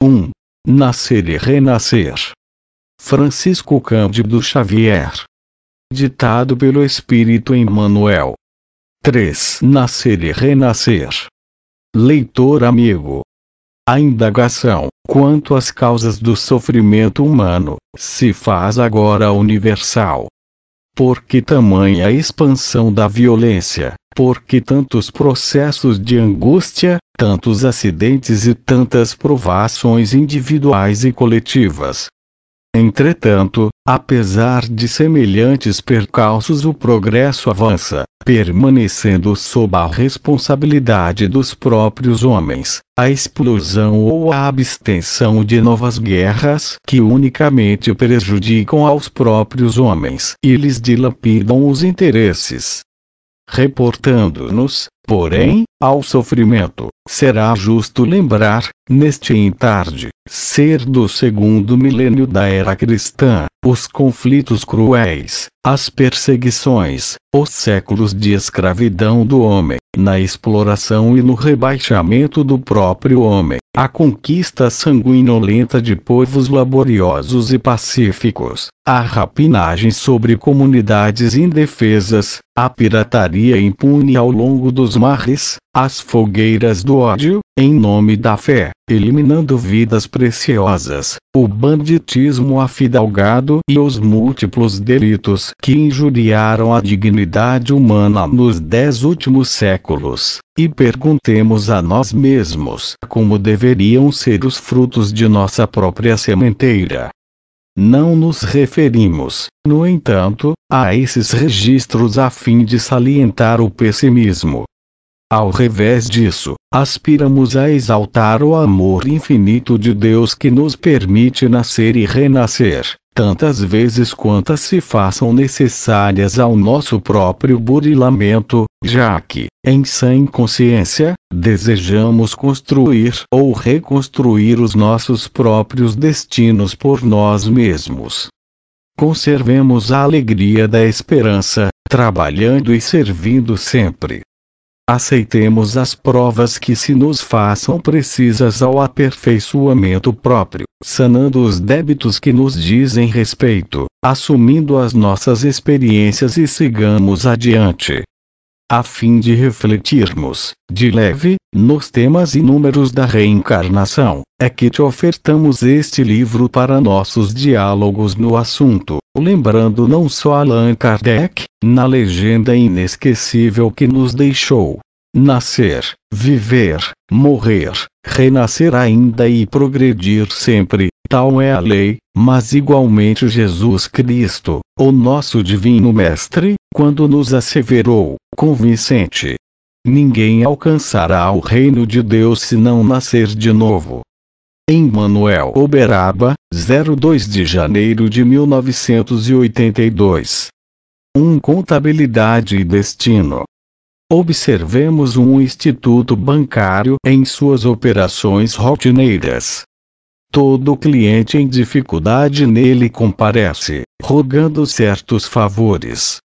1. Nascer e renascer. Francisco Cândido Xavier. Ditado pelo Espírito Emmanuel. 3. Nascer e renascer. Leitor amigo. A indagação, quanto às causas do sofrimento humano, se faz agora universal. Por que tamanha expansão da violência? Por que tantos processos de angústia, tantos acidentes e tantas provações individuais e coletivas? Entretanto, apesar de semelhantes percalços, o progresso avança, permanecendo sob a responsabilidade dos próprios homens, a explosão ou a abstenção de novas guerras que unicamente prejudicam aos próprios homens e lhes dilapidam os interesses. Reportando-nos, porém, ao sofrimento, será justo lembrar, neste entarde, ser do segundo milênio da era cristã, os conflitos cruéis, as perseguições, os séculos de escravidão do homem, na exploração e no rebaixamento do próprio homem, a conquista sanguinolenta de povos laboriosos e pacíficos, a rapinagem sobre comunidades indefesas, a pirataria impune ao longo dos mares, as fogueiras do ódio, em nome da fé, eliminando vidas preciosas, o banditismo afidalgado e os múltiplos delitos que injuriaram a dignidade humana nos 10 últimos séculos. E perguntemos a nós mesmos como deveriam ser os frutos de nossa própria sementeira. Não nos referimos, no entanto, a esses registros a fim de salientar o pessimismo. Ao revés disso, aspiramos a exaltar o amor infinito de Deus que nos permite nascer e renascer, tantas vezes quantas se façam necessárias ao nosso próprio burilamento, já que, em sã consciência, desejamos construir ou reconstruir os nossos próprios destinos por nós mesmos. Conservemos a alegria da esperança, trabalhando e servindo sempre. Aceitemos as provas que se nos façam precisas ao aperfeiçoamento próprio, sanando os débitos que nos dizem respeito, assumindo as nossas experiências e sigamos adiante. A fim de refletirmos, de leve, nos temas inúmeros da reencarnação, é que te ofertamos este livro para nossos diálogos no assunto, lembrando não só Allan Kardec, na legenda inesquecível que nos deixou: nascer, viver, morrer, renascer ainda e progredir sempre, tal é a lei, mas igualmente Jesus Cristo, o nosso divino mestre, quando nos asseverou, convincente: ninguém alcançará o reino de Deus se não nascer de novo. Emmanuel Uberaba, 02 de janeiro de 1982. 1. Contabilidade e destino. Observemos um instituto bancário em suas operações rotineiras. Todo cliente em dificuldade nele comparece, rogando certos favores.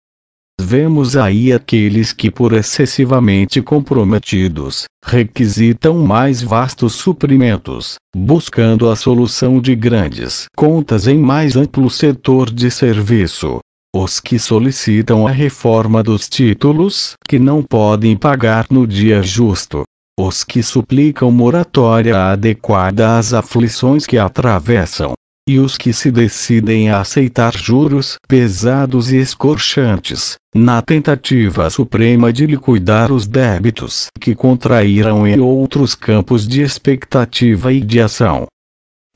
Vemos aí aqueles que, por excessivamente comprometidos, requisitam mais vastos suprimentos, buscando a solução de grandes contas em mais amplo setor de serviço. Os que solicitam a reforma dos títulos, que não podem pagar no dia justo. Os que suplicam moratória adequada às aflições que atravessam. E os que se decidem a aceitar juros pesados e escorchantes, na tentativa suprema de liquidar os débitos que contraíram em outros campos de expectativa e de ação.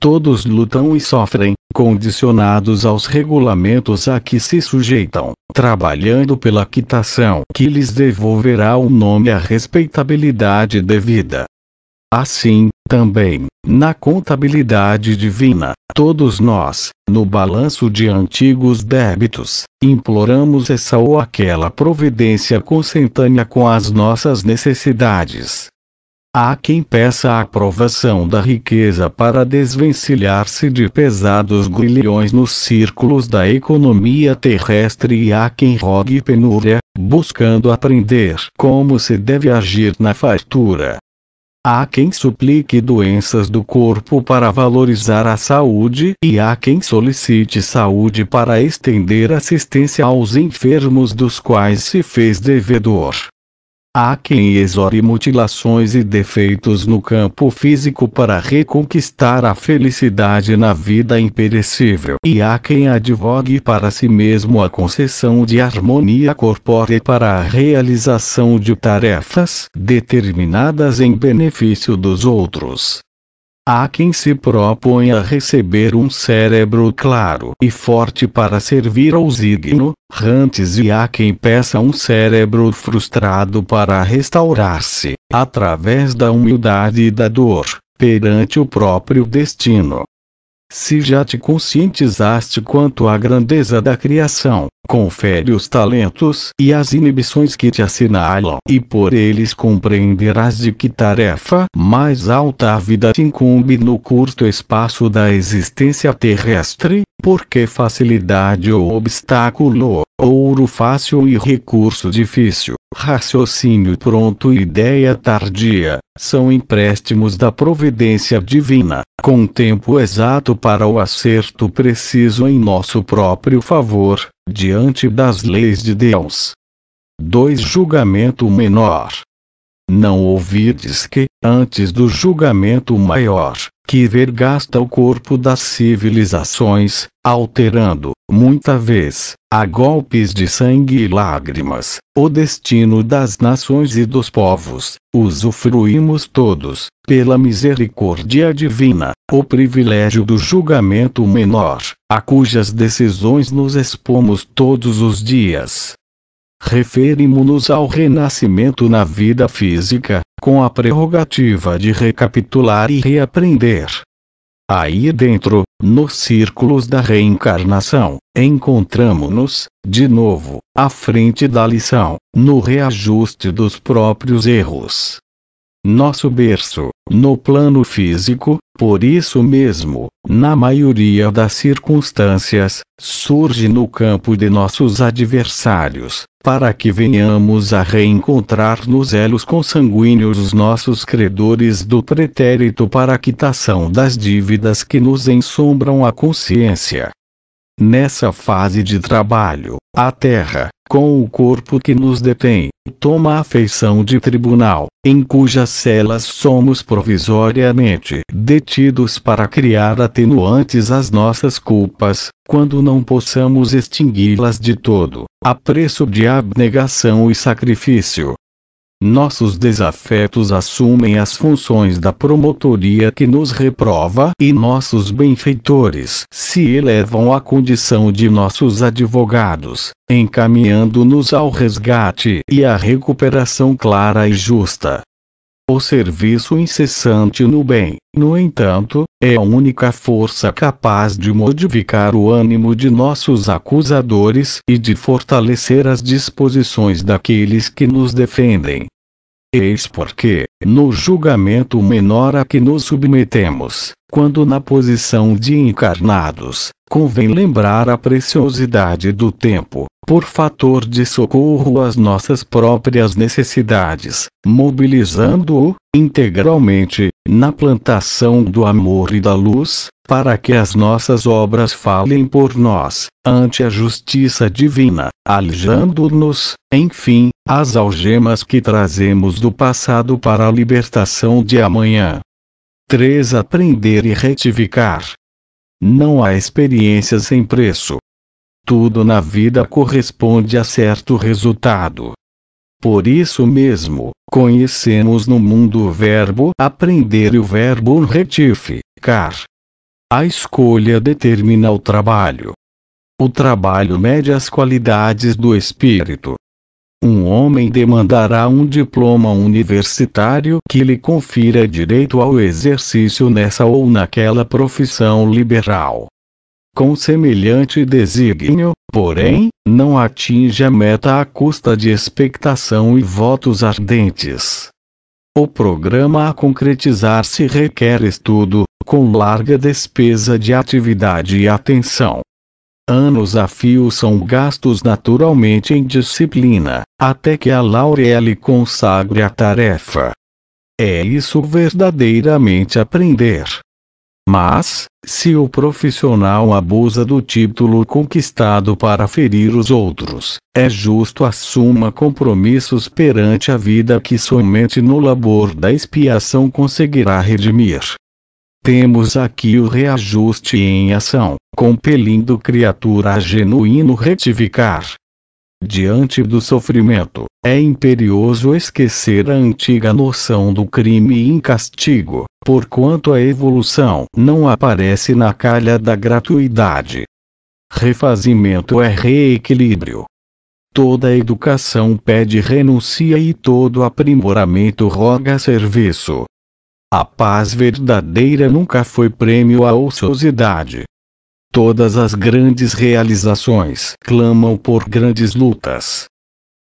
Todos lutam e sofrem, condicionados aos regulamentos a que se sujeitam, trabalhando pela quitação que lhes devolverá o nome e a respeitabilidade devida. Assim, também, na contabilidade divina, todos nós, no balanço de antigos débitos, imploramos essa ou aquela providência consentânea com as nossas necessidades. Há quem peça a aprovação da riqueza para desvencilhar-se de pesados grilhões nos círculos da economia terrestre e há quem rogue penúria, buscando aprender como se deve agir na fartura. Há quem suplique doenças do corpo para valorizar a saúde e há quem solicite saúde para estender assistência aos enfermos dos quais se fez devedor. Há quem exore mutilações e defeitos no campo físico para reconquistar a felicidade na vida imperecível. E há quem advogue para si mesmo a concessão de harmonia corpórea para a realização de tarefas determinadas em benefício dos outros. Há quem se proponha receber um cérebro claro e forte para servir aos ignorantes e há quem peça um cérebro frustrado para restaurar-se, através da humildade e da dor, perante o próprio destino. Se já te conscientizaste quanto à grandeza da criação, confere os talentos e as inibições que te assinalam e por eles compreenderás de que tarefa mais alta a vida te incumbe no curto espaço da existência terrestre, porque facilidade ou obstáculo, ouro fácil e recurso difícil, raciocínio pronto e ideia tardia, são empréstimos da providência divina, com tempo exato para o acerto preciso em nosso próprio favor, diante das leis de Deus. 2. Julgamento menor. Não ouvides que, antes do julgamento maior, que vergasta o corpo das civilizações, alterando, muita vez, a golpes de sangue e lágrimas, o destino das nações e dos povos, usufruímos todos, pela misericórdia divina, o privilégio do julgamento menor, a cujas decisões nos expomos todos os dias. Referimos-nos ao renascimento na vida física, com a prerrogativa de recapitular e reaprender. Aí dentro, nos círculos da reencarnação, encontramo-nos, de novo, à frente da lição, no reajuste dos próprios erros. Nosso berço, no plano físico, por isso mesmo, na maioria das circunstâncias, surge no campo de nossos adversários, para que venhamos a reencontrar nos elos consanguíneos os nossos credores do pretérito para a quitação das dívidas que nos ensombram a consciência. Nessa fase de trabalho, a Terra, com o corpo que nos detém, toma a feição de tribunal, em cujas celas somos provisoriamente detidos para criar atenuantes às nossas culpas, quando não possamos extingui-las de todo, a preço de abnegação e sacrifício. Nossos desafetos assumem as funções da promotoria que nos reprova e nossos benfeitores se elevam à condição de nossos advogados, encaminhando-nos ao resgate e à recuperação clara e justa. O serviço incessante no bem, no entanto, é a única força capaz de modificar o ânimo de nossos acusadores e de fortalecer as disposições daqueles que nos defendem. Eis porque, no julgamento menor a que nos submetemos, quando na posição de encarnados, convém lembrar a preciosidade do tempo, por fator de socorro às nossas próprias necessidades, mobilizando-o, integralmente, na plantação do amor e da luz, para que as nossas obras falem por nós, ante a justiça divina, alijando-nos, enfim, as algemas que trazemos do passado para a libertação de amanhã. 3. Aprender e retificar. Não há experiência sem preço. Tudo na vida corresponde a certo resultado. Por isso mesmo, conhecemos no mundo o verbo aprender e o verbo retificar. A escolha determina o trabalho. O trabalho mede as qualidades do espírito. Um homem demandará um diploma universitário que lhe confira direito ao exercício nessa ou naquela profissão liberal. Com semelhante desígnio, porém, não atinge a meta à custa de expectação e votos ardentes. O programa a concretizar-se requer estudo, com larga despesa de atividade e atenção. Anos a fio são gastos naturalmente em disciplina, até que a Laurel consagre a tarefa. É isso verdadeiramente aprender. Mas, se o profissional abusa do título conquistado para ferir os outros, é justo assuma compromissos perante a vida que somente no labor da expiação conseguirá redimir. Temos aqui o reajuste em ação, compelindo criatura a genuíno retificar. Diante do sofrimento, é imperioso esquecer a antiga noção do crime em castigo, porquanto a evolução não aparece na calha da gratuidade. Refazimento é reequilíbrio. Toda educação pede renúncia e todo aprimoramento roga serviço. A paz verdadeira nunca foi prêmio à ociosidade. Todas as grandes realizações clamam por grandes lutas.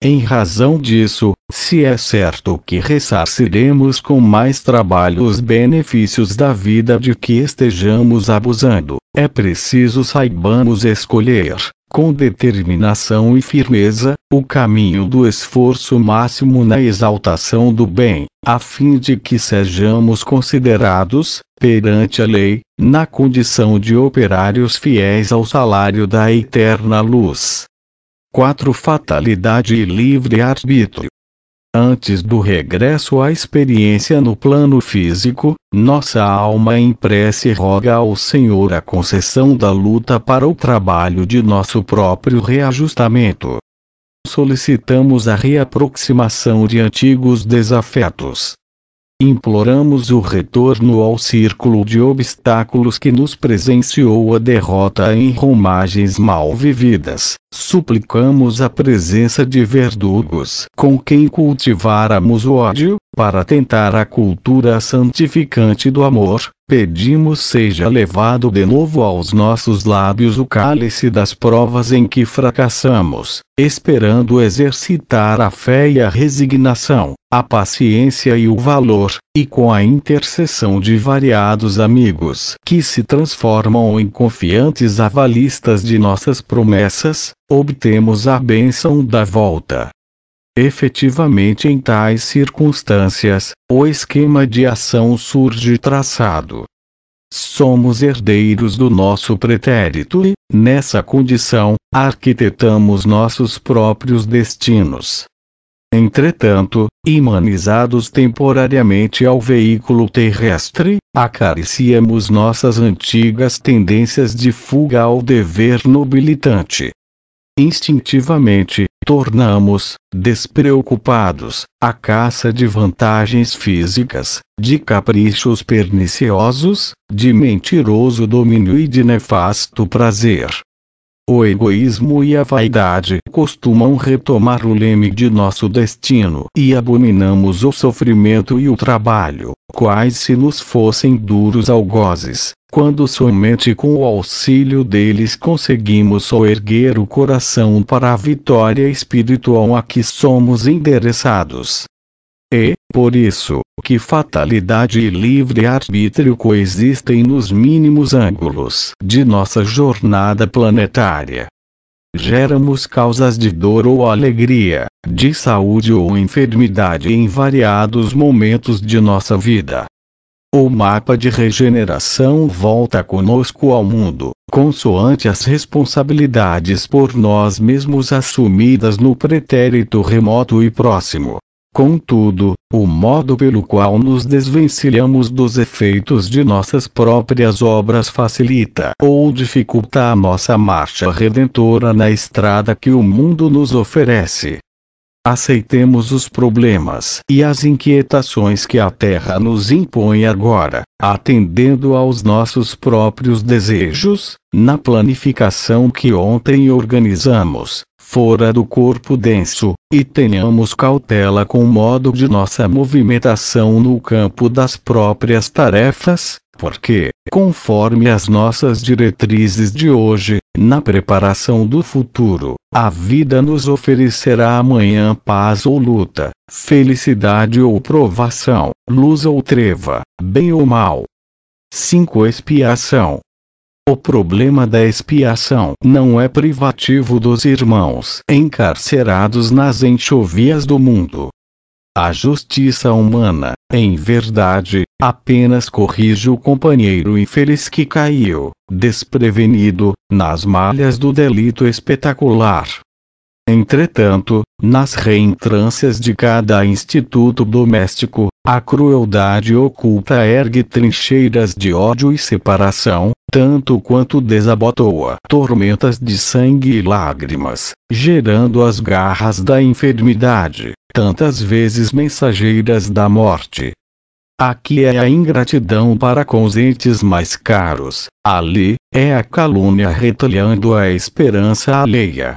Em razão disso, se é certo que ressarciremos com mais trabalho os benefícios da vida de que estejamos abusando, é preciso saibamos escolher, com determinação e firmeza, o caminho do esforço máximo na exaltação do bem, a fim de que sejamos considerados, perante a lei, na condição de operários fiéis ao salário da eterna luz. 4. Fatalidade e livre-arbítrio. Antes do regresso à experiência no plano físico, nossa alma em prece roga ao Senhor a concessão da luta para o trabalho de nosso próprio reajustamento. Solicitamos a reaproximação de antigos desafetos. Imploramos o retorno ao círculo de obstáculos que nos presenciou a derrota em romagens mal vividas. Suplicamos a presença de verdugos com quem cultiváramos o ódio, para tentar a cultura santificante do amor. Pedimos seja levado de novo aos nossos lábios o cálice das provas em que fracassamos, esperando exercitar a fé e a resignação, a paciência e o valor, e com a intercessão de variados amigos que se transformam em confiantes avalistas de nossas promessas, obtemos a bênção da volta. Efetivamente, em tais circunstâncias, o esquema de ação surge traçado. Somos herdeiros do nosso pretérito e, nessa condição, arquitetamos nossos próprios destinos. Entretanto, imanizados temporariamente ao veículo terrestre, acariciamos nossas antigas tendências de fuga ao dever nobilitante. Instintivamente, tornamos, despreocupados, a caça de vantagens físicas, de caprichos perniciosos, de mentiroso domínio e de nefasto prazer. O egoísmo e a vaidade costumam retomar o leme de nosso destino e abominamos o sofrimento e o trabalho, quais se nos fossem duros algozes, quando somente com o auxílio deles conseguimos soerguer o coração para a vitória espiritual a que somos endereçados. E, por isso, que fatalidade e livre-arbítrio coexistem nos mínimos ângulos de nossa jornada planetária. Geramos causas de dor ou alegria, de saúde ou enfermidade em variados momentos de nossa vida. O mapa de regeneração volta conosco ao mundo, consoante as responsabilidades por nós mesmos assumidas no pretérito remoto e próximo. Contudo, o modo pelo qual nos desvencilhamos dos efeitos de nossas próprias obras facilita ou dificulta a nossa marcha redentora na estrada que o mundo nos oferece. Aceitemos os problemas e as inquietações que a Terra nos impõe agora, atendendo aos nossos próprios desejos, na planificação que ontem organizamos, fora do corpo denso, e tenhamos cautela com o modo de nossa movimentação no campo das próprias tarefas, porque, conforme as nossas diretrizes de hoje, na preparação do futuro, a vida nos oferecerá amanhã paz ou luta, felicidade ou provação, luz ou treva, bem ou mal. 5. Expiação. O problema da expiação não é privativo dos irmãos encarcerados nas enxovias do mundo. A justiça humana, em verdade, apenas corrige o companheiro infeliz que caiu, desprevenido, nas malhas do delito espetacular. Entretanto, nas reentrâncias de cada instituto doméstico, a crueldade oculta ergue trincheiras de ódio e separação, tanto quanto desabotoa tormentas de sangue e lágrimas, gerando as garras da enfermidade, tantas vezes mensageiras da morte. Aqui é a ingratidão para com os entes mais caros, ali, é a calúnia retalhando a esperança alheia.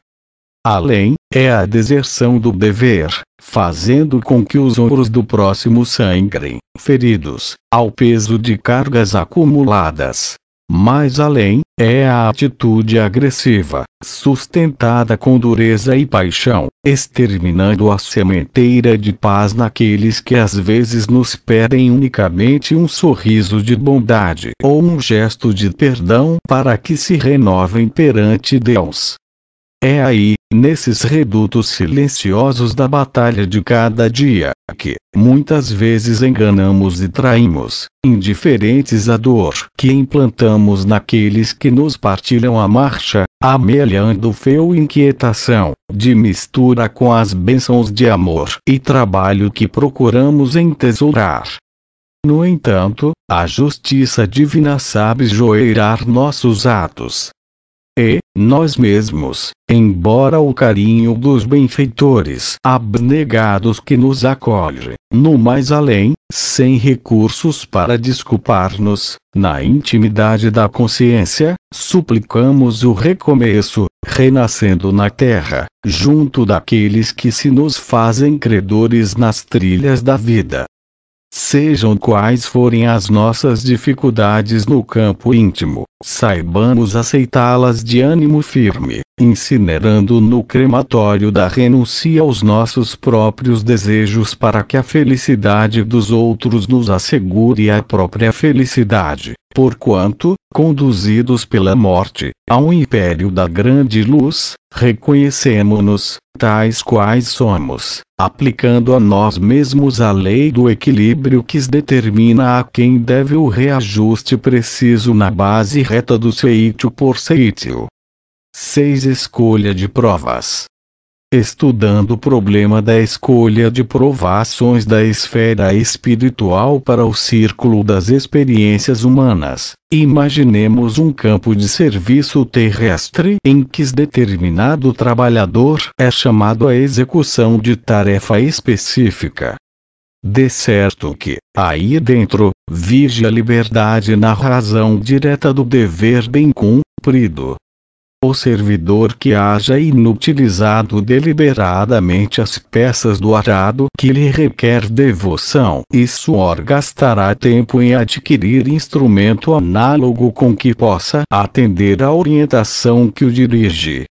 Além, é a deserção do dever, fazendo com que os ombros do próximo sangrem, feridos, ao peso de cargas acumuladas. Mais além, é a atitude agressiva, sustentada com dureza e paixão, exterminando a sementeira de paz naqueles que às vezes nos pedem unicamente um sorriso de bondade ou um gesto de perdão para que se renovem perante Deus. É aí, nesses redutos silenciosos da batalha de cada dia, que, muitas vezes enganamos e traímos, indiferentes à dor que implantamos naqueles que nos partilham a marcha, amelhando feu e inquietação, de mistura com as bênçãos de amor e trabalho que procuramos entesourar. No entanto, a justiça divina sabe joeirar nossos atos. E, nós mesmos, embora o carinho dos benfeitores abnegados que nos acolhe, no mais além, sem recursos para desculpar-nos, na intimidade da consciência, suplicamos o recomeço, renascendo na terra, junto daqueles que se nos fazem credores nas trilhas da vida. Sejam quais forem as nossas dificuldades no campo íntimo, saibamos aceitá-las de ânimo firme, incinerando no crematório da renúncia aos nossos próprios desejos para que a felicidade dos outros nos assegure a própria felicidade, porquanto, conduzidos pela morte, ao império da grande luz, reconhecemo-nos, tais quais somos, aplicando a nós mesmos a lei do equilíbrio que determina a quem deve o reajuste preciso na base reta do seitio por seitio. 6. Escolha de provas. Estudando o problema da escolha de provações da esfera espiritual para o círculo das experiências humanas, imaginemos um campo de serviço terrestre em que determinado trabalhador é chamado à execução de tarefa específica. De certo que, aí dentro, vige a liberdade na razão direta do dever bem cumprido. O servidor que haja inutilizado deliberadamente as peças do arado que lhe requer devoção e suor gastará tempo em adquirir instrumento análogo com que possa atender à orientação que o dirige.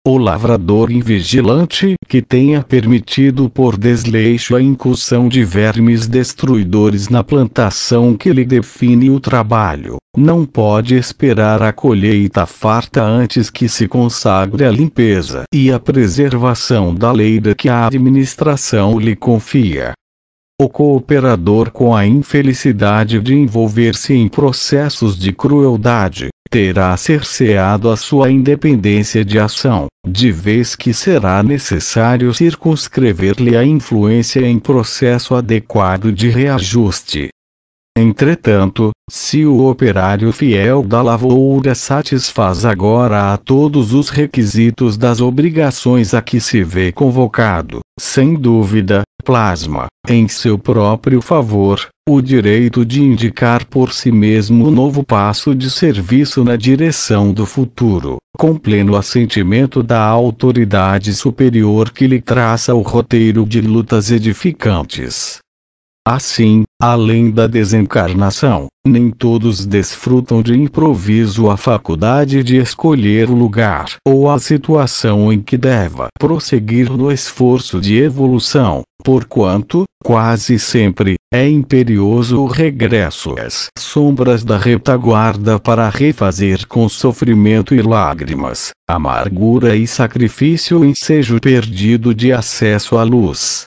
O lavrador invigilante que tenha permitido por desleixo a incursão de vermes destruidores na plantação que lhe define o trabalho, não pode esperar a colheita farta antes que se consagre a limpeza e a preservação da leira que a administração lhe confia. O cooperador com a infelicidade de envolver-se em processos de crueldade, terá cerceado a sua independência de ação, de vez que será necessário circunscrever-lhe a influência em processo adequado de reajuste. Entretanto, se o operário fiel da lavoura satisfaz agora a todos os requisitos das obrigações a que se vê convocado, sem dúvida, plasma, em seu próprio favor, o direito de indicar por si mesmo um novo passo de serviço na direção do futuro, com pleno assentimento da autoridade superior que lhe traça o roteiro de lutas edificantes. Assim, além da desencarnação, nem todos desfrutam de improviso a faculdade de escolher o lugar ou a situação em que deva prosseguir no esforço de evolução, porquanto, quase sempre, é imperioso o regresso às sombras da retaguarda para refazer com sofrimento e lágrimas, amargura e sacrifício o ensejo perdido de acesso à luz.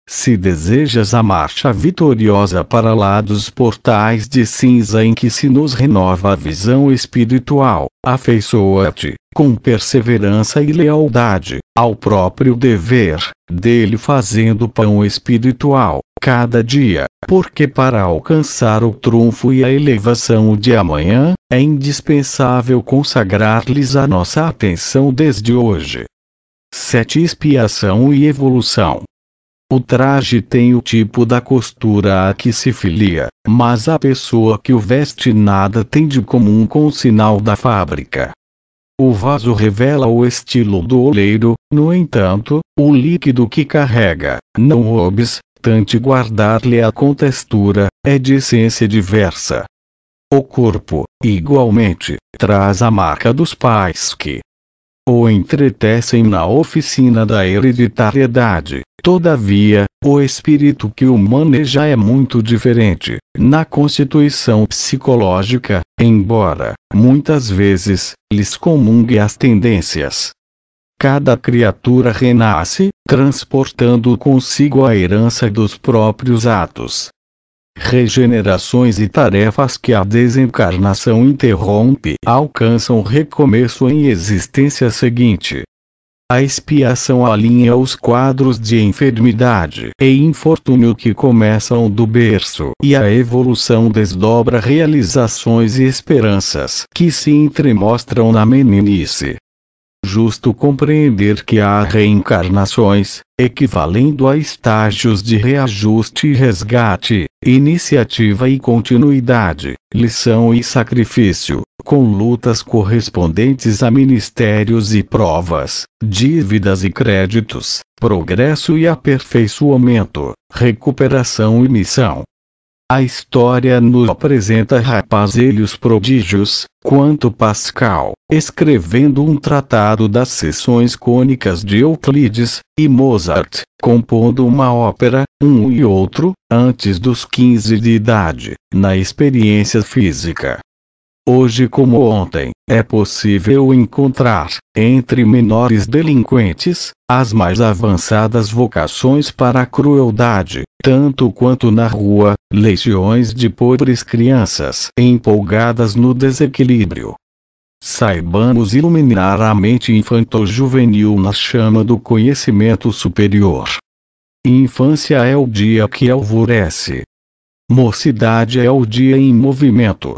Se desejas a marcha vitoriosa para lá dos portais de cinza em que se nos renova a visão espiritual, afeiçoa-te, com perseverança e lealdade, ao próprio dever, dele fazendo pão espiritual, cada dia, porque para alcançar o triunfo e a elevação de amanhã, é indispensável consagrar-lhes a nossa atenção desde hoje. 7. Expiação e evolução. O traje tem o tipo da costura a que se filia, mas a pessoa que o veste nada tem de comum com o sinal da fábrica. O vaso revela o estilo do oleiro, no entanto, o líquido que carrega, não obstante guardar-lhe a contextura, é de essência diversa. O corpo, igualmente, traz a marca dos pais que o entretecem na oficina da hereditariedade. Todavia, o espírito que o maneja é muito diferente, na constituição psicológica, embora, muitas vezes, lhes comungue as tendências. Cada criatura renasce, transportando consigo a herança dos próprios atos. Regenerações e tarefas que a desencarnação interrompe alcançam recomeço em existência seguinte. A expiação alinha os quadros de enfermidade e infortúnio que começam do berço, e a evolução desdobra realizações e esperanças que se entremostram na meninice. Justo compreender que há reencarnações, equivalendo a estágios de reajuste e resgate, iniciativa e continuidade, lição e sacrifício, com lutas correspondentes a ministérios e provas, dívidas e créditos, progresso e aperfeiçoamento, recuperação e missão. A história nos apresenta rapazelhos prodígios, quanto Pascal, escrevendo um tratado das seções cônicas de Euclides, e Mozart, compondo uma ópera, um e outro, antes dos 15 de idade, na experiência física. Hoje como ontem, é possível encontrar, entre menores delinquentes, as mais avançadas vocações para a crueldade, tanto quanto na rua, legiões de pobres crianças empolgadas no desequilíbrio. Saibamos iluminar a mente infanto-juvenil na chama do conhecimento superior. Infância é o dia que alvorece. Mocidade é o dia em movimento.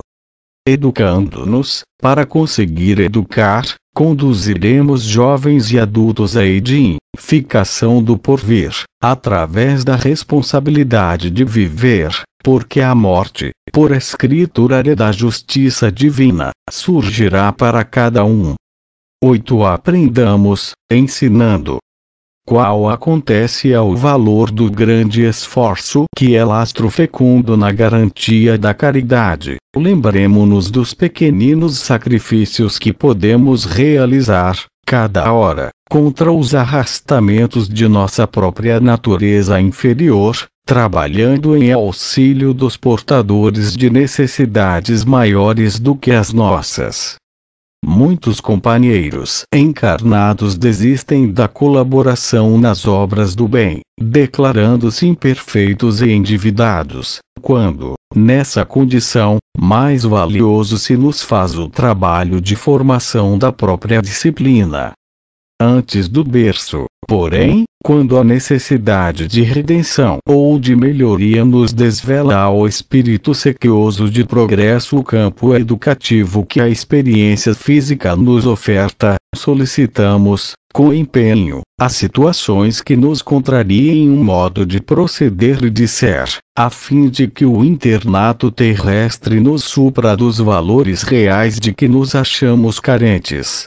Educando-nos, para conseguir educar, conduziremos jovens e adultos à edificação do porvir, através da responsabilidade de viver, porque a morte, por escritura da justiça divina, surgirá para cada um. 8. Aprendamos, ensinando. Qual acontece ao valor do grande esforço que é lastro fecundo na garantia da caridade. Lembremo-nos dos pequeninos sacrifícios que podemos realizar, cada hora, contra os arrastamentos de nossa própria natureza inferior, trabalhando em auxílio dos portadores de necessidades maiores do que as nossas. Muitos companheiros encarnados desistem da colaboração nas obras do bem, declarando-se imperfeitos e endividados, quando, nessa condição, mais valioso se nos faz o trabalho de formação da própria disciplina. Antes do berço, porém, quando a necessidade de redenção ou de melhoria nos desvela ao espírito sequioso de progresso o campo educativo que a experiência física nos oferta, solicitamos, com empenho, as situações que nos contrariem um modo de proceder e de ser, a fim de que o internato terrestre nos supra dos valores reais de que nos achamos carentes.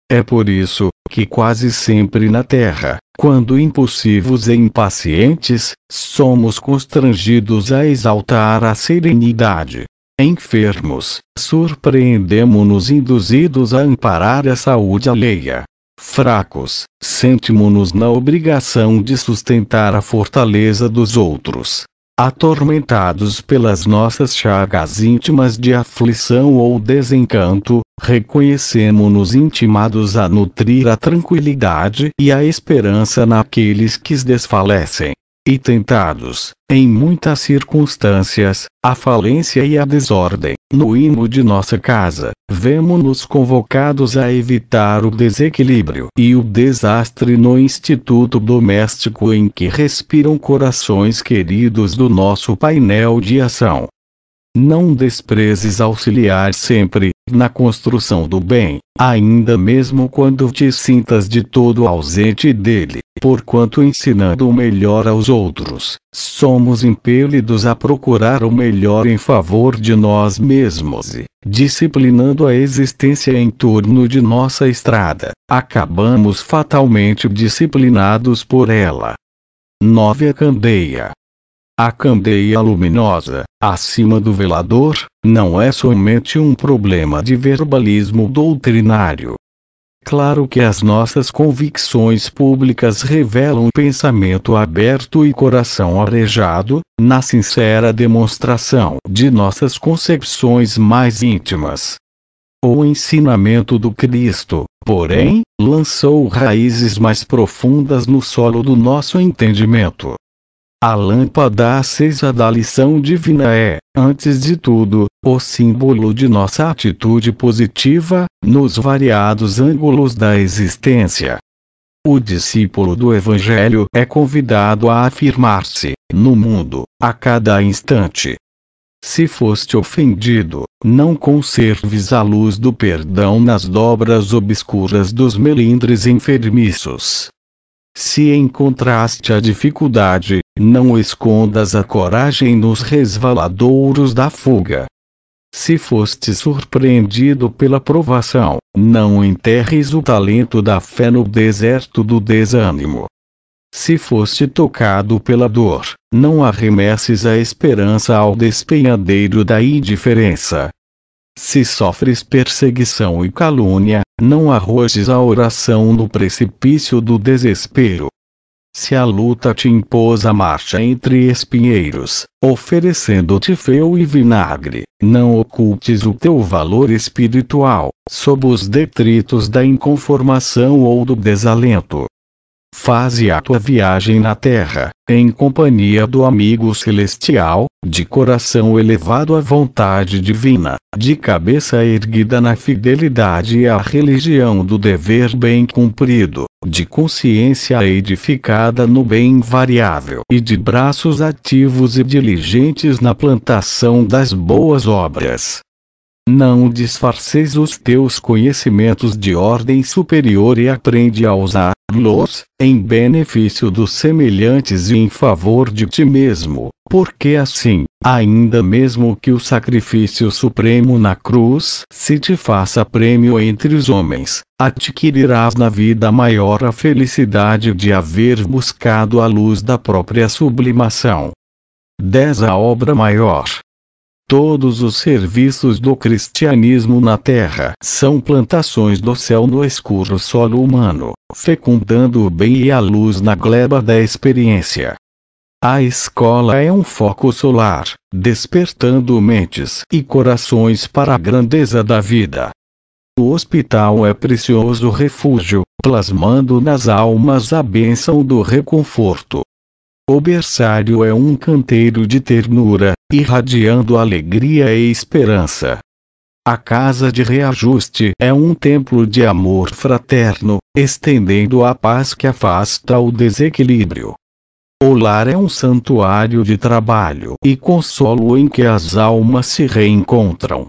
É por isso, que quase sempre na Terra, quando impulsivos e impacientes, somos constrangidos a exaltar a serenidade. Enfermos, surpreendemo-nos induzidos a amparar a saúde alheia. Fracos, sentimo-nos na obrigação de sustentar a fortaleza dos outros. Atormentados pelas nossas chagas íntimas de aflição ou desencanto, reconhecemo-nos intimados a nutrir a tranquilidade e a esperança naqueles que desfalecem. e tentados, em muitas circunstâncias, à falência e à desordem, no hino de nossa casa, vemo-nos convocados a evitar o desequilíbrio e o desastre no instituto doméstico em que respiram corações queridos do nosso painel de ação. Não desprezes auxiliar sempre, na construção do bem, ainda mesmo quando te sintas de todo ausente dele, porquanto ensinando o melhor aos outros, somos impelidos a procurar o melhor em favor de nós mesmos e, disciplinando a existência em torno de nossa estrada, acabamos fatalmente disciplinados por ela. 9. A candeia. A candeia luminosa, acima do velador, não é somente um problema de verbalismo doutrinário. Claro que as nossas convicções públicas revelam pensamento aberto e coração arejado, na sincera demonstração de nossas concepções mais íntimas. O ensinamento do Cristo, porém, lançou raízes mais profundas no solo do nosso entendimento. A lâmpada acesa da lição divina é, antes de tudo, o símbolo de nossa atitude positiva, nos variados ângulos da existência. O discípulo do Evangelho é convidado a afirmar-se, no mundo, a cada instante. Se foste ofendido, não conserves a luz do perdão nas dobras obscuras dos melindres enfermiços. Se encontraste a dificuldade, não escondas a coragem nos resvaladouros da fuga. Se foste surpreendido pela provação, não enterres o talento da fé no deserto do desânimo. Se foste tocado pela dor, não arremesses a esperança ao despenhadeiro da indiferença. Se sofres perseguição e calúnia, não arrojes a oração no precipício do desespero. Se a luta te impôs a marcha entre espinheiros, oferecendo-te fel e vinagre, não ocultes o teu valor espiritual, sob os detritos da inconformação ou do desalento. Faze a tua viagem na terra, em companhia do amigo celestial, de coração elevado à vontade divina, de cabeça erguida na fidelidade à religião do dever bem cumprido, de consciência edificada no bem invariável e de braços ativos e diligentes na plantação das boas obras. Não disfarces os teus conhecimentos de ordem superior e aprende a usá-los, em benefício dos semelhantes e em favor de ti mesmo, porque assim, ainda mesmo que o sacrifício supremo na cruz se te faça prêmio entre os homens, adquirirás na vida maior a felicidade de haver buscado a luz da própria sublimação. 10. A obra maior. Todos os serviços do cristianismo na terra são plantações do céu no escuro solo humano, fecundando o bem e a luz na gleba da experiência. A escola é um foco solar, despertando mentes e corações para a grandeza da vida. O hospital é precioso refúgio, plasmando nas almas a bênção do reconforto. O berçário é um canteiro de ternura, irradiando alegria e esperança. A casa de reajuste é um templo de amor fraterno, estendendo a paz que afasta o desequilíbrio. O lar é um santuário de trabalho e consolo em que as almas se reencontram.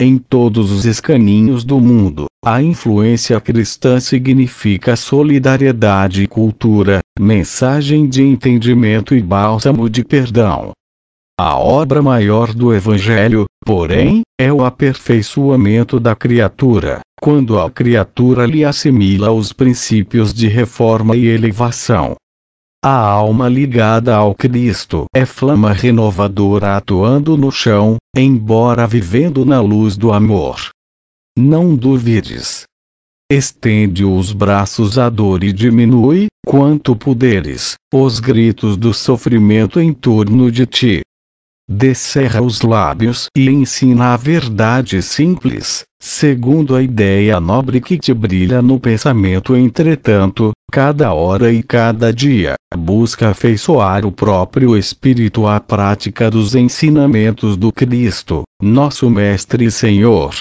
Em todos os escaninhos do mundo, a influência cristã significa solidariedade e cultura, mensagem de entendimento e bálsamo de perdão. A obra maior do Evangelho, porém, é o aperfeiçoamento da criatura, quando a criatura lhe assimila os princípios de reforma e elevação. A alma ligada ao Cristo é flama renovadora atuando no chão, embora vivendo na luz do amor. Não duvides. Estende os braços à dor e diminui, quanto puderes, os gritos do sofrimento em torno de ti. Descerra os lábios e ensina a verdade simples, Segundo a ideia nobre que te brilha no pensamento, entretanto, cada hora e cada dia, busca afeiçoar o próprio espírito à prática dos ensinamentos do Cristo, nosso Mestre e Senhor.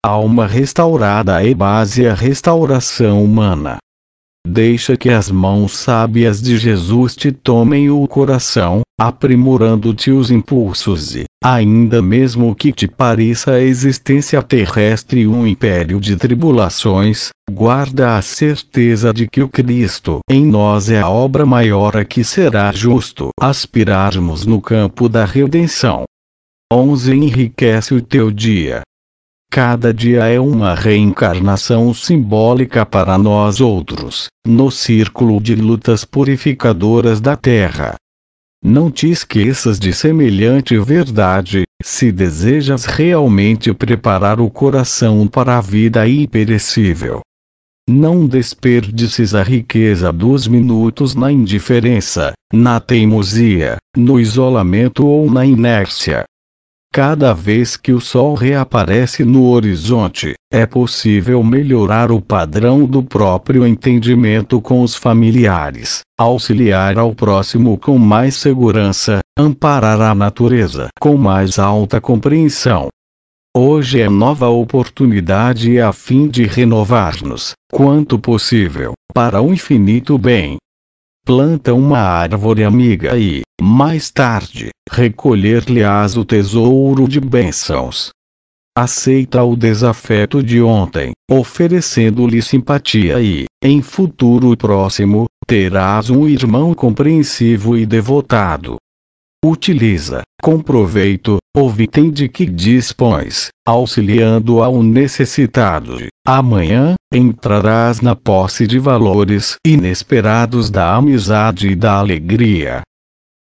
Alma restaurada é base à restauração humana. Deixa que as mãos sábias de Jesus te tomem o coração, aprimorando-te os impulsos e, ainda mesmo que te pareça a existência terrestre um império de tribulações, guarda a certeza de que o Cristo em nós é a obra maior a que será justo aspirarmos no campo da redenção. 11. Enriquece o teu dia. Cada dia é uma reencarnação simbólica para nós outros, no círculo de lutas purificadoras da Terra. Não te esqueças de semelhante verdade, se desejas realmente preparar o coração para a vida imperecível. Não desperdices a riqueza dos minutos na indiferença, na teimosia, no isolamento ou na inércia. Cada vez que o sol reaparece no horizonte, é possível melhorar o padrão do próprio entendimento com os familiares, auxiliar ao próximo com mais segurança, amparar a natureza com mais alta compreensão. Hoje é nova oportunidade a fim de renovar-nos, quanto possível, para o infinito bem. Planta uma árvore amiga e, mais tarde, recolher-lhe-ás o tesouro de bênçãos. Aceita o desafeto de ontem, oferecendo-lhe simpatia e, em futuro próximo, terás um irmão compreensivo e devotado. Utiliza, com proveito, o item de que dispões, auxiliando ao necessitado. Amanhã, entrarás na posse de valores inesperados da amizade e da alegria.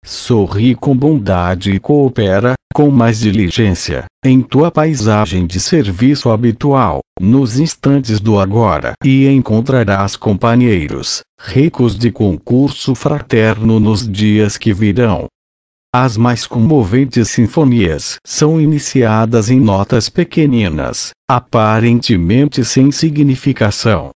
Sorri com bondade e coopera, com mais diligência, em tua paisagem de serviço habitual, nos instantes do agora, e encontrarás companheiros, ricos de concurso fraterno nos dias que virão. As mais comoventes sinfonias são iniciadas em notas pequeninas, aparentemente sem significação.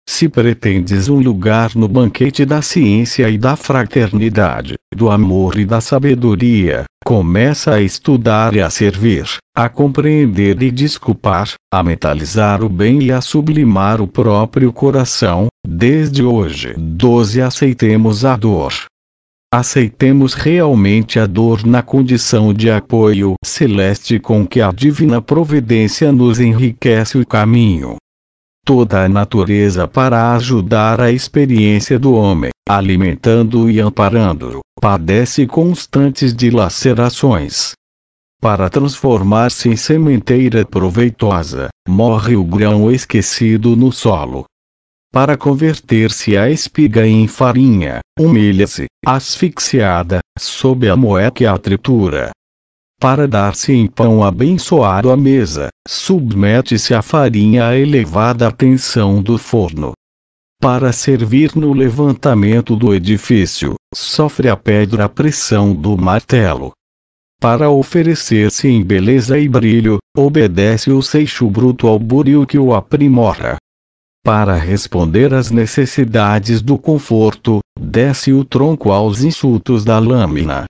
Se pretendes um lugar no banquete da ciência e da fraternidade, do amor e da sabedoria, começa a estudar e a servir, a compreender e desculpar, a mentalizar o bem e a sublimar o próprio coração, desde hoje. 12. Aceitemos a dor. Aceitemos realmente a dor na condição de apoio celeste com que a divina providência nos enriquece o caminho. Toda a natureza para ajudar a experiência do homem, alimentando-o e amparando-o, padece constantes dilacerações. Para transformar-se em sementeira proveitosa, morre o grão esquecido no solo. Para converter-se a espiga em farinha, humilha-se, asfixiada, sob a moeca e a tritura. Para dar-se em pão abençoado à mesa, submete-se a farinha à elevada tensão do forno. Para servir no levantamento do edifício, sofre a pedra a pressão do martelo. Para oferecer-se em beleza e brilho, obedece o seixo bruto ao buril que o aprimora. Para responder às necessidades do conforto, desce o tronco aos insultos da lâmina.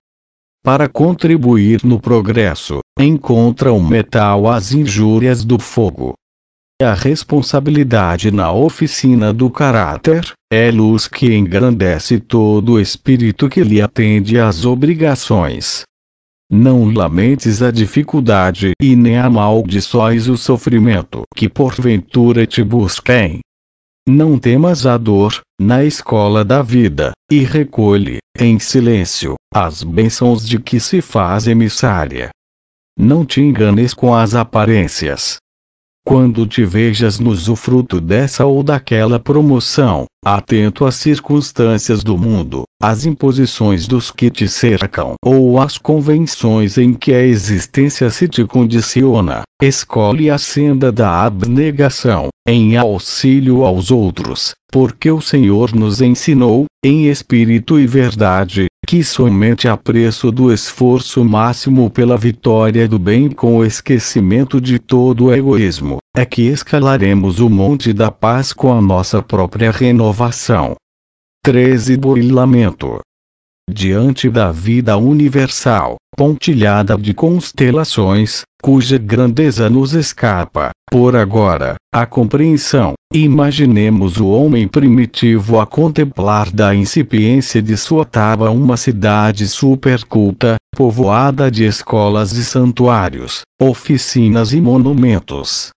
Para contribuir no progresso, encontra o metal às injúrias do fogo. A responsabilidade na oficina do caráter é luz que engrandece todo o espírito que lhe atende às obrigações. Não lamentes a dificuldade e nem amaldiçoes o sofrimento que porventura te busquem. Não temas a dor, na escola da vida, e recolhe, em silêncio, as bênçãos de que se faz emissária. Não te enganes com as aparências. Quando te vejas no usufruto dessa ou daquela promoção, atento às circunstâncias do mundo, às imposições dos que te cercam ou às convenções em que a existência se te condiciona, escolhe a senda da abnegação, em auxílio aos outros, porque o Senhor nos ensinou, em espírito e verdade, que somente a preço do esforço máximo pela vitória do bem com o esquecimento de todo o egoísmo, é que escalaremos o monte da paz com a nossa própria renovação. 13. Burilamento. Diante da vida universal, pontilhada de constelações, cuja grandeza nos escapa, por agora, a compreensão, imaginemos o homem primitivo a contemplar da incipiência de sua tábua uma cidade superculta, povoada de escolas e santuários, oficinas e monumentos.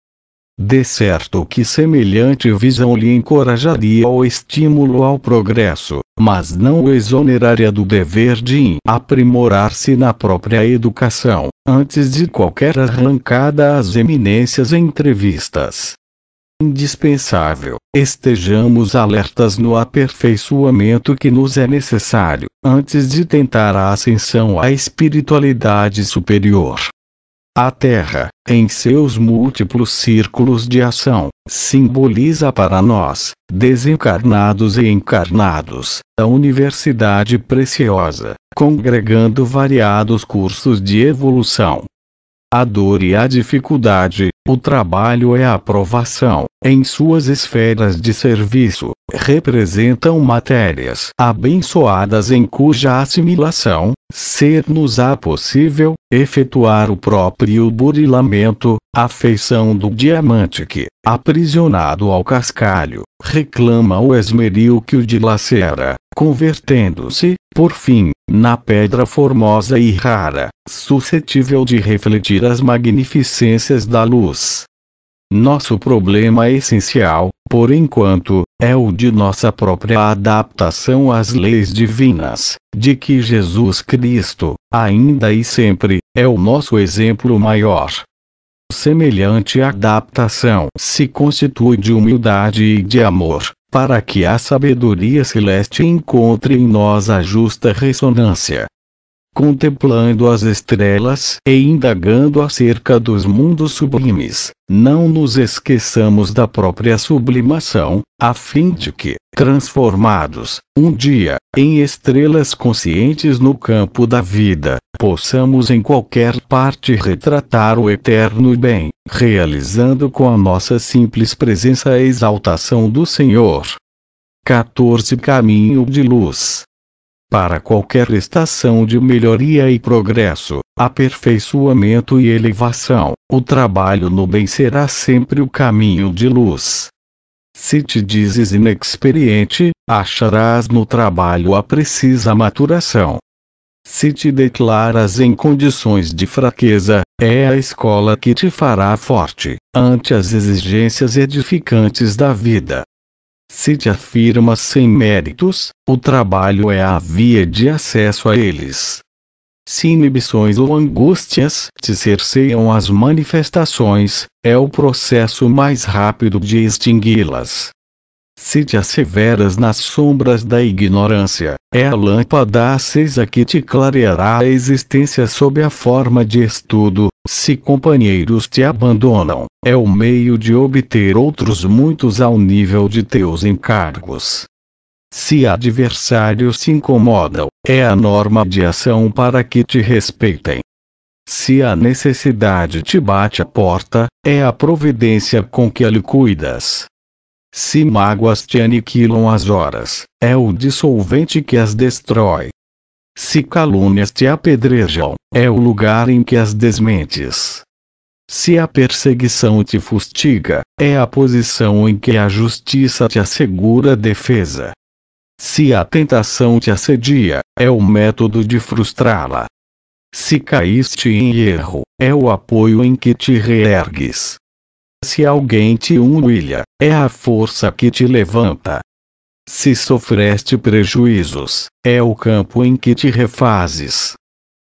De certo que semelhante visão lhe encorajaria o estímulo ao progresso, mas não o exoneraria do dever de aprimorar-se na própria educação, antes de qualquer arrancada às eminências entrevistas. Indispensável, estejamos alertas no aperfeiçoamento que nos é necessário, antes de tentar a ascensão à espiritualidade superior. A Terra, em seus múltiplos círculos de ação, simboliza para nós, desencarnados e encarnados, a universidade preciosa, congregando variados cursos de evolução. A dor e a dificuldade, o trabalho e a aprovação, em suas esferas de serviço, representam matérias abençoadas em cuja assimilação, ser-nos-á possível, efetuar o próprio burilamento, a feição do diamante que, aprisionado ao cascalho, reclama o esmeril que o dilacera, convertendo-se, por fim, na pedra formosa e rara, suscetível de refletir as magnificências da luz. Nosso problema essencial, por enquanto, é o de nossa própria adaptação às leis divinas, de que Jesus Cristo, ainda e sempre, é o nosso exemplo maior. Semelhante adaptação se constitui de humildade e de amor, para que a sabedoria celeste encontre em nós a justa ressonância. Contemplando as estrelas e indagando acerca dos mundos sublimes, não nos esqueçamos da própria sublimação, a fim de que, transformados, um dia, em estrelas conscientes no campo da vida, possamos em qualquer parte retratar o eterno bem, realizando com a nossa simples presença a exaltação do Senhor. 14. Caminho de luz. Para qualquer estação de melhoria e progresso, aperfeiçoamento e elevação, o trabalho no bem será sempre o caminho de luz. Se te dizes inexperiente, acharás no trabalho a precisa maturação. Se te declaras em condições de fraqueza, é a escola que te fará forte, ante as exigências edificantes da vida. Se te afirmas sem méritos, o trabalho é a via de acesso a eles. Se inibições ou angústias te cerceiam as manifestações, é o processo mais rápido de extingui-las. Se te asseveras nas sombras da ignorância, é a lâmpada acesa que te clareará a existência sob a forma de estudo. Se companheiros te abandonam, é o meio de obter outros muitos ao nível de teus encargos. Se adversários te incomodam, é a norma de ação para que te respeitem. Se a necessidade te bate à porta, é a providência com que lhe cuidas. Se mágoas te aniquilam as horas, é o dissolvente que as destrói. Se calúnias te apedrejam, é o lugar em que as desmentes. Se a perseguição te fustiga, é a posição em que a justiça te assegura defesa. Se a tentação te assedia, é o método de frustrá-la. Se caíste em erro, é o apoio em que te reergues. Se alguém te humilha, é a força que te levanta. Se sofreste prejuízos, é o campo em que te refazes.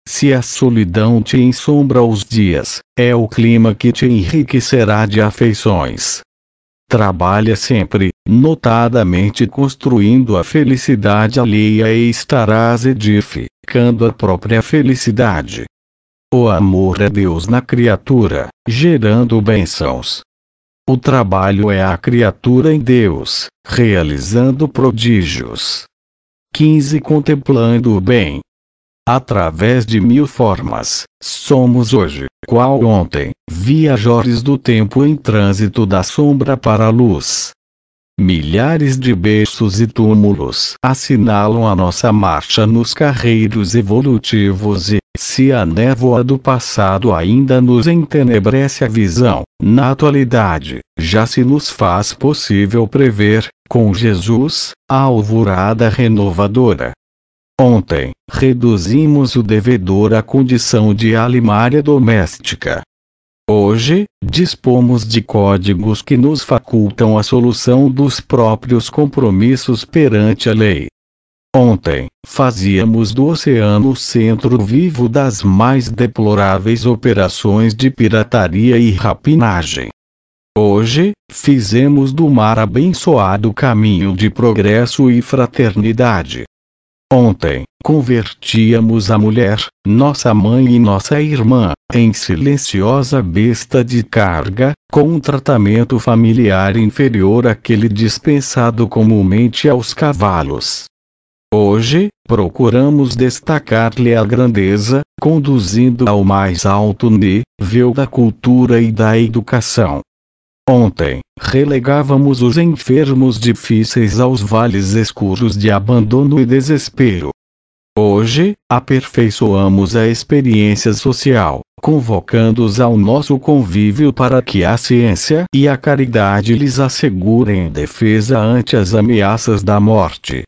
Se a solidão te ensombra os dias, é o clima que te enriquecerá de afeições. Trabalha sempre, notadamente construindo a felicidade alheia e estarás edificando a própria felicidade. O amor é Deus na criatura, gerando bênçãos. O trabalho é a criatura em Deus, realizando prodígios. 15 Contemplando o bem. Através de 1000 formas, somos hoje, qual ontem, viajores do tempo em trânsito da sombra para a luz. Milhares de berços e túmulos assinalam a nossa marcha nos carreiros evolutivos e, se a névoa do passado ainda nos entenebrece a visão, na atualidade, já se nos faz possível prever, com Jesus, a alvorada renovadora. Ontem, reduzimos o devedor à condição de alimária doméstica. Hoje, dispomos de códigos que nos facultam a solução dos próprios compromissos perante a lei. Ontem, fazíamos do oceano o centro vivo das mais deploráveis operações de pirataria e rapinagem. Hoje, fizemos do mar abençoado caminho de progresso e fraternidade. Ontem, convertíamos a mulher, nossa mãe e nossa irmã, em silenciosa besta de carga, com um tratamento familiar inferior àquele dispensado comumente aos cavalos. Hoje, procuramos destacar-lhe a grandeza, conduzindo ao mais alto nível da cultura e da educação. Ontem, relegávamos os enfermos difíceis aos vales escuros de abandono e desespero. Hoje, aperfeiçoamos a experiência social, convocando-os ao nosso convívio para que a ciência e a caridade lhes assegurem defesa ante as ameaças da morte.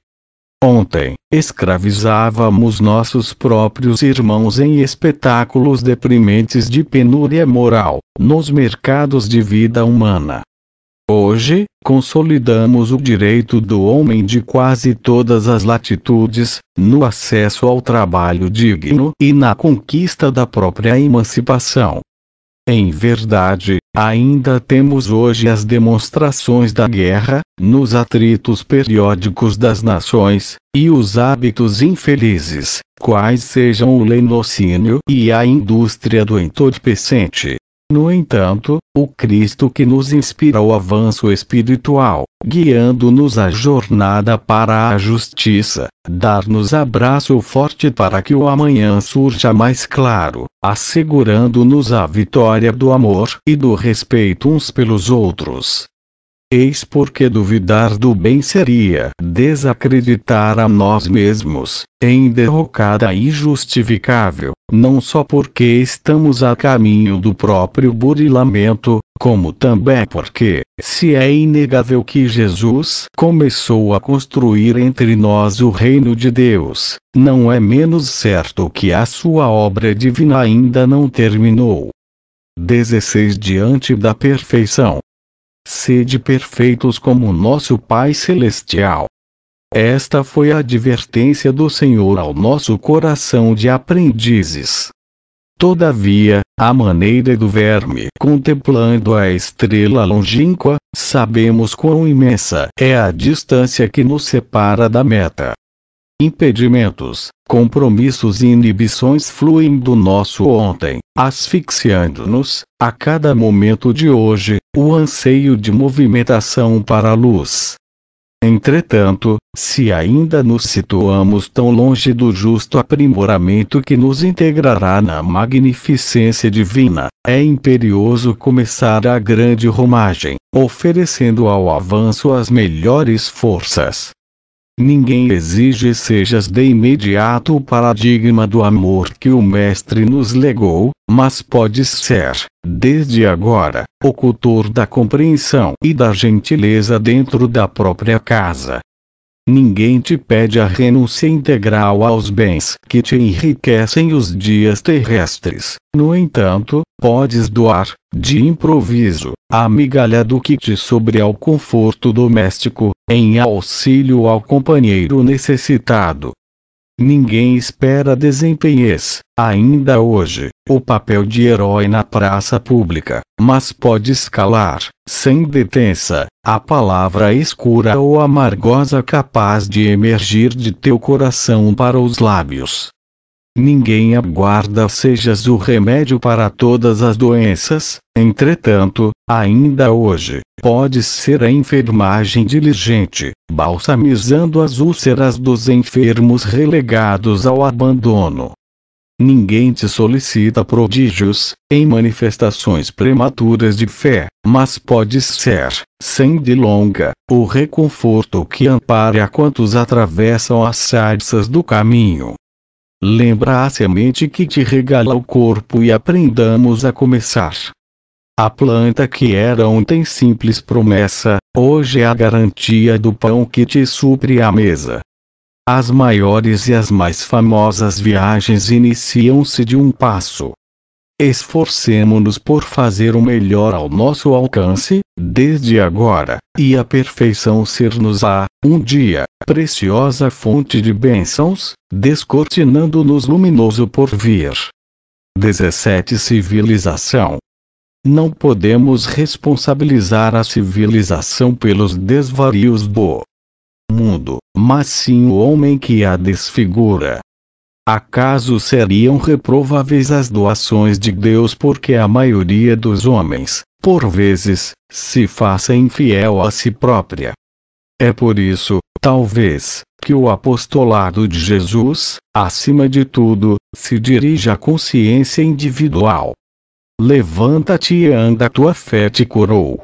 Ontem, escravizávamos nossos próprios irmãos em espetáculos deprimentes de penúria moral, nos mercados de vida humana. Hoje, consolidamos o direito do homem de quase todas as latitudes, no acesso ao trabalho digno e na conquista da própria emancipação. Em verdade, ainda temos hoje as demonstrações da guerra, nos atritos periódicos das nações, e os hábitos infelizes, quais sejam o lenocínio e a indústria do entorpecente. No entanto, o Cristo que nos inspira o avanço espiritual, guiando-nos a jornada para a justiça, dar-nos abraço forte para que o amanhã surja mais claro, assegurando-nos a vitória do amor e do respeito uns pelos outros. Eis porque duvidar do bem seria desacreditar a nós mesmos, em derrocada injustificável, não só porque estamos a caminho do próprio burilamento, como também porque, se é inegável que Jesus começou a construir entre nós o reino de Deus, não é menos certo que a sua obra divina ainda não terminou. 16 Diante da perfeição. Sede perfeitos como nosso Pai Celestial. Esta foi a advertência do Senhor ao nosso coração de aprendizes. Todavia, à maneira do verme contemplando a estrela longínqua, sabemos quão imensa é a distância que nos separa da meta. Impedimentos, compromissos e inibições fluem do nosso ontem, asfixiando-nos, a cada momento de hoje, o anseio de movimentação para a luz. Entretanto, se ainda nos situamos tão longe do justo aprimoramento que nos integrará na magnificência divina, é imperioso começar a grande romagem, oferecendo ao avanço as melhores forças. Ninguém exige sejas de imediato o paradigma do amor que o Mestre nos legou, mas podes ser, desde agora, o cultor da compreensão e da gentileza dentro da própria casa. Ninguém te pede a renúncia integral aos bens que te enriquecem os dias terrestres. No entanto, podes doar, de improviso, a migalha do que te sobre ao conforto doméstico, em auxílio ao companheiro necessitado. Ninguém espera desempenhes, ainda hoje, o papel de herói na praça pública, mas podes calar, sem detença, a palavra escura ou amargosa capaz de emergir de teu coração para os lábios. ninguém aguarda sejas o remédio para todas as doenças, entretanto, ainda hoje, pode ser a enfermagem diligente, balsamizando as úlceras dos enfermos relegados ao abandono. Ninguém te solicita prodígios, em manifestações prematuras de fé, mas pode ser, sem delonga, o reconforto que ampare a quantos atravessam as sarças do caminho. Lembra a semente que te regala o corpo e aprendamos a começar. A planta que era ontem simples promessa, hoje é a garantia do pão que te supre a mesa. As maiores e as mais famosas viagens iniciam-se de um passo. Esforcemo-nos por fazer o melhor ao nosso alcance, desde agora, e a perfeição ser-nos-á, um dia, preciosa fonte de bênçãos, descortinando-nos luminoso porvir. 17 Civilização. Não podemos responsabilizar a civilização pelos desvarios do mundo, mas sim o homem que a desfigura. Acaso seriam reprováveis as doações de Deus porque a maioria dos homens, por vezes, se faça infiel a si própria? É por isso, talvez, que o apostolado de Jesus, acima de tudo, se dirige à consciência individual. Levanta-te e anda, tua fé te curou.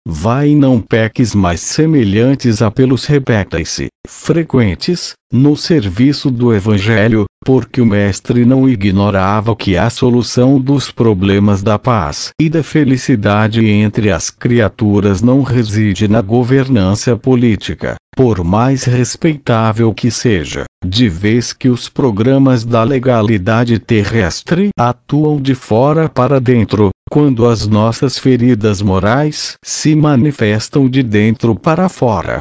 Vai e não peques, mais semelhantes apelos repetem-se, frequentes, no serviço do Evangelho, porque o Mestre não ignorava que a solução dos problemas da paz e da felicidade entre as criaturas não reside na governança política, por mais respeitável que seja, de vez que os programas da legalidade terrestre atuam de fora para dentro, quando as nossas feridas morais se manifestam de dentro para fora.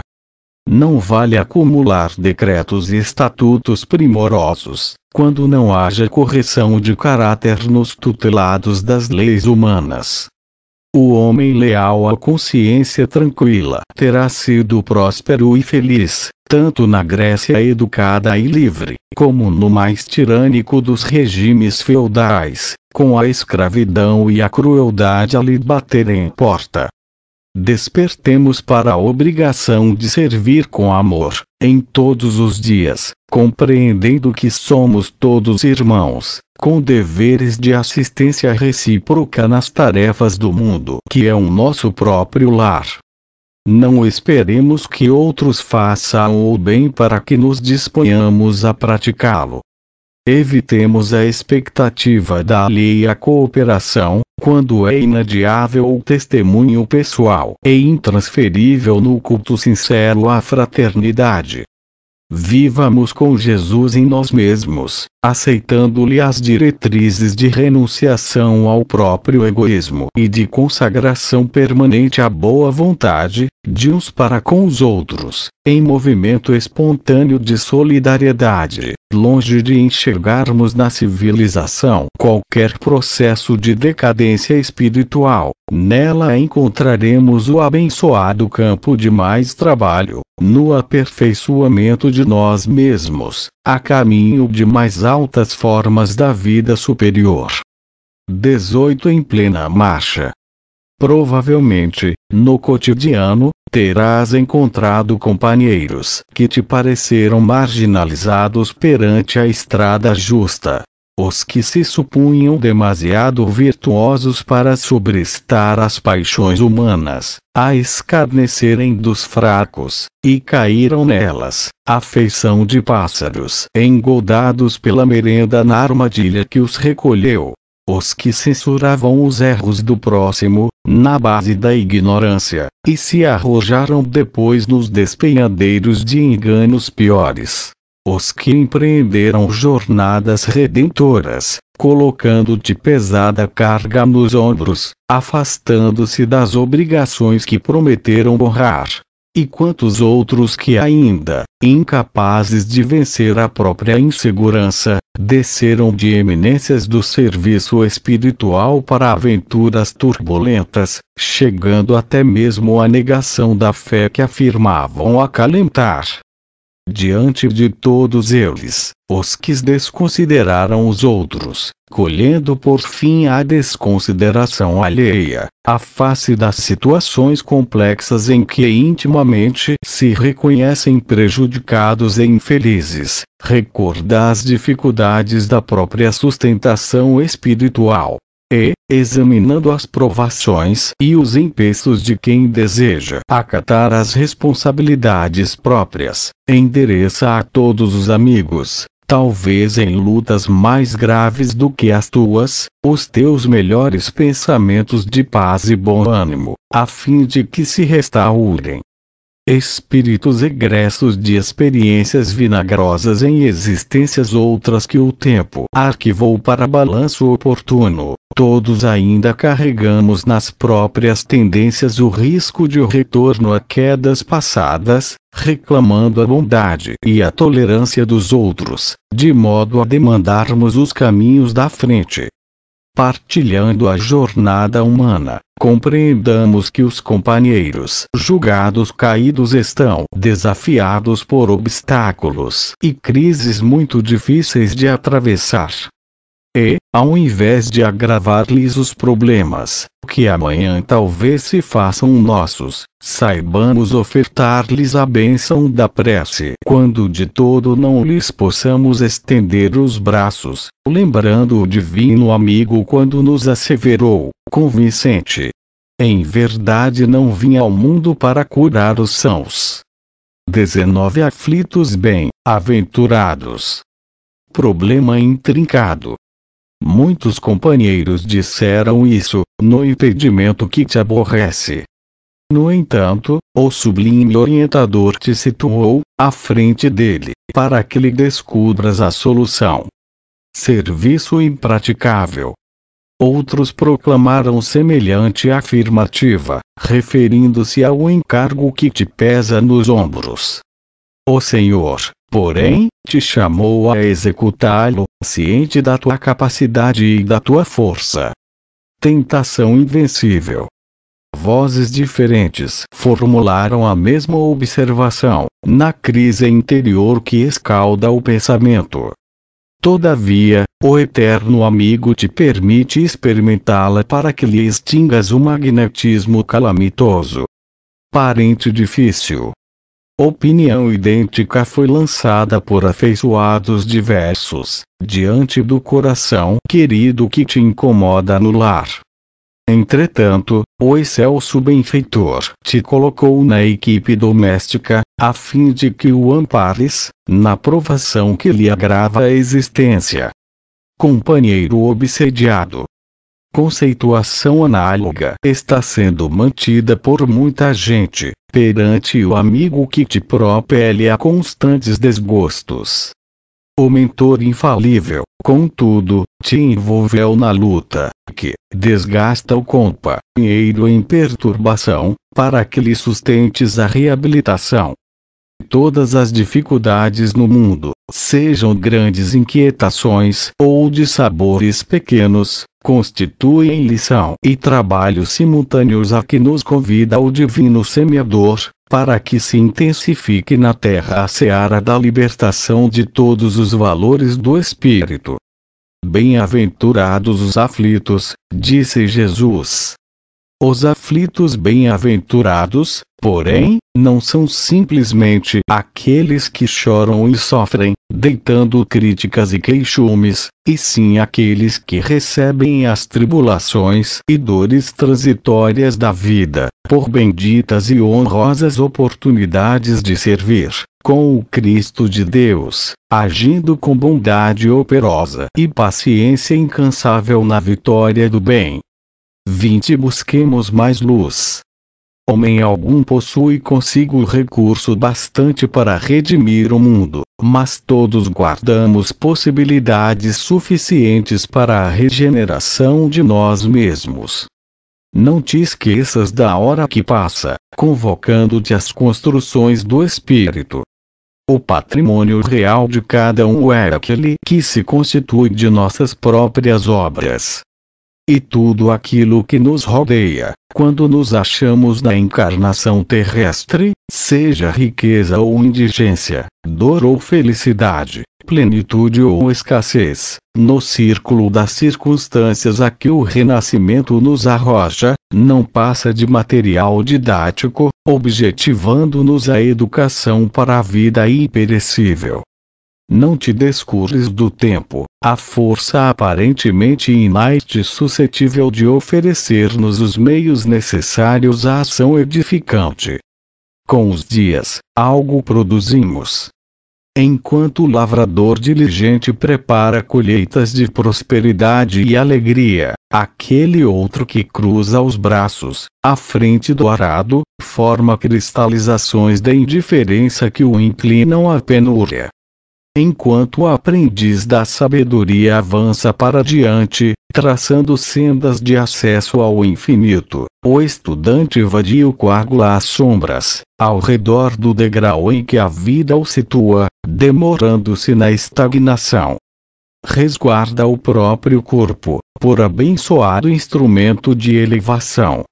Não vale acumular decretos e estatutos primorosos, quando não haja correção de caráter nos tutelados das leis humanas. O homem leal à consciência tranquila terá sido próspero e feliz, tanto na Grécia educada e livre, como no mais tirânico dos regimes feudais, com a escravidão e a crueldade a lhe baterem porta. Despertemos para a obrigação de servir com amor, em todos os dias, compreendendo que somos todos irmãos, com deveres de assistência recíproca nas tarefas do mundo, que é o nosso próprio lar. Não esperemos que outros façam o bem para que nos disponhamos a praticá-lo. Evitemos a expectativa da alheia cooperação, quando é inadiável o testemunho pessoal e intransferível no culto sincero à fraternidade. Vivamos com Jesus em nós mesmos, aceitando-lhe as diretrizes de renunciação ao próprio egoísmo e de consagração permanente à boa vontade, de uns para com os outros, em movimento espontâneo de solidariedade, longe de enxergarmos na civilização qualquer processo de decadência espiritual. Nela encontraremos o abençoado campo de mais trabalho, no aperfeiçoamento de nós mesmos, a caminho de mais altas formas da vida superior. 18 Em plena marcha. Provavelmente, no cotidiano, terás encontrado companheiros que te pareceram marginalizados perante a estrada justa. Os que se supunham demasiado virtuosos para sobrestar às paixões humanas, a escarnecerem dos fracos, e caíram nelas, à feição de pássaros engoldados pela merenda na armadilha que os recolheu. Os que censuravam os erros do próximo, na base da ignorância, e se arrojaram depois nos despenhadeiros de enganos piores. Os que empreenderam jornadas redentoras, colocando-te pesada carga nos ombros, afastando-se das obrigações que prometeram honrar. E quantos outros que ainda, incapazes de vencer a própria insegurança, desceram de eminências do serviço espiritual para aventuras turbulentas, chegando até mesmo à negação da fé que afirmavam acalentar. Diante de todos eles, os que desconsideraram os outros, colhendo por fim a desconsideração alheia, a face das situações complexas em que intimamente se reconhecem prejudicados e infelizes, recorda as dificuldades da própria sustentação espiritual. E, examinando as provações e os empeços de quem deseja acatar as responsabilidades próprias, endereça a todos os amigos, talvez em lutas mais graves do que as tuas, os teus melhores pensamentos de paz e bom ânimo, a fim de que se restaurem espíritos egressos de experiências vinagrosas em existências outras que o tempo arquivou para balanço oportuno. Todos ainda carregamos nas próprias tendências o risco de retorno a quedas passadas, reclamando a bondade e a tolerância dos outros, de modo a demandarmos os caminhos da frente. Partilhando a jornada humana, compreendamos que os companheiros julgados caídos estão desafiados por obstáculos e crises muito difíceis de atravessar. E, ao invés de agravar-lhes os problemas, que amanhã talvez se façam nossos, saibamos ofertar-lhes a bênção da prece quando de todo não lhes possamos estender os braços, lembrando o divino amigo quando nos asseverou, convincente: em verdade não vim ao mundo para curar os sãos. 19 aflitos bem-aventurados. Problema intrincado. Muitos companheiros disseram isso, no impedimento que te aborrece. No entanto, o sublime orientador te situou, à frente dele, para que lhe descubras a solução. Serviço impraticável. Outros proclamaram semelhante afirmativa, referindo-se ao encargo que te pesa nos ombros. O Senhor, porém, te chamou a executá-lo, ciente da tua capacidade e da tua força. Tentação invencível. Vozes diferentes formularam a mesma observação, na crise interior que escalda o pensamento. Todavia, o eterno amigo te permite experimentá-la para que lhe extingas o magnetismo calamitoso. Parente difícil. Opinião idêntica foi lançada por afeiçoados diversos, diante do coração querido que te incomoda no lar. Entretanto, o excelso benfeitor te colocou na equipe doméstica, a fim de que o ampares, na provação que lhe agrava a existência. Companheiro obsediado. Conceituação análoga está sendo mantida por muita gente, perante o amigo que te propele a constantes desgostos. O mentor infalível, contudo, te envolveu na luta, que desgasta o companheiro em perturbação, para que lhe sustentes a reabilitação. Todas as dificuldades no mundo, sejam grandes inquietações ou de sabores pequenos, constituem lição e trabalho simultâneos a que nos convida o divino semeador, para que se intensifique na terra a seara da libertação de todos os valores do espírito. Bem-aventurados os aflitos, disse Jesus. Os aflitos bem-aventurados, porém, não são simplesmente aqueles que choram e sofrem, deitando críticas e queixumes, e sim aqueles que recebem as tribulações e dores transitórias da vida, por benditas e honrosas oportunidades de servir, com o Cristo de Deus, agindo com bondade operosa e paciência incansável na vitória do bem. 20 Busquemos mais luz. Homem algum possui consigo recurso bastante para redimir o mundo, mas todos guardamos possibilidades suficientes para a regeneração de nós mesmos. Não te esqueças da hora que passa, convocando-te às construções do espírito. O patrimônio real de cada um é aquele que se constitui de nossas próprias obras. e tudo aquilo que nos rodeia, quando nos achamos na encarnação terrestre, seja riqueza ou indigência, dor ou felicidade, plenitude ou escassez, no círculo das circunstâncias a que o renascimento nos arroja, não passa de material didático, objetivando-nos a educação para a vida imperecível. Não te descures do tempo, a força aparentemente inerte suscetível de oferecer-nos os meios necessários à ação edificante. Com os dias, algo produzimos. Enquanto o lavrador diligente prepara colheitas de prosperidade e alegria, aquele outro que cruza os braços, à frente do arado, forma cristalizações da indiferença que o inclinam à penúria. Enquanto o aprendiz da sabedoria avança para diante, traçando sendas de acesso ao infinito, o estudante vadio coagula as sombras, ao redor do degrau em que a vida o situa, demorando-se na estagnação. Resguarda o próprio corpo, por abençoado instrumento de elevação.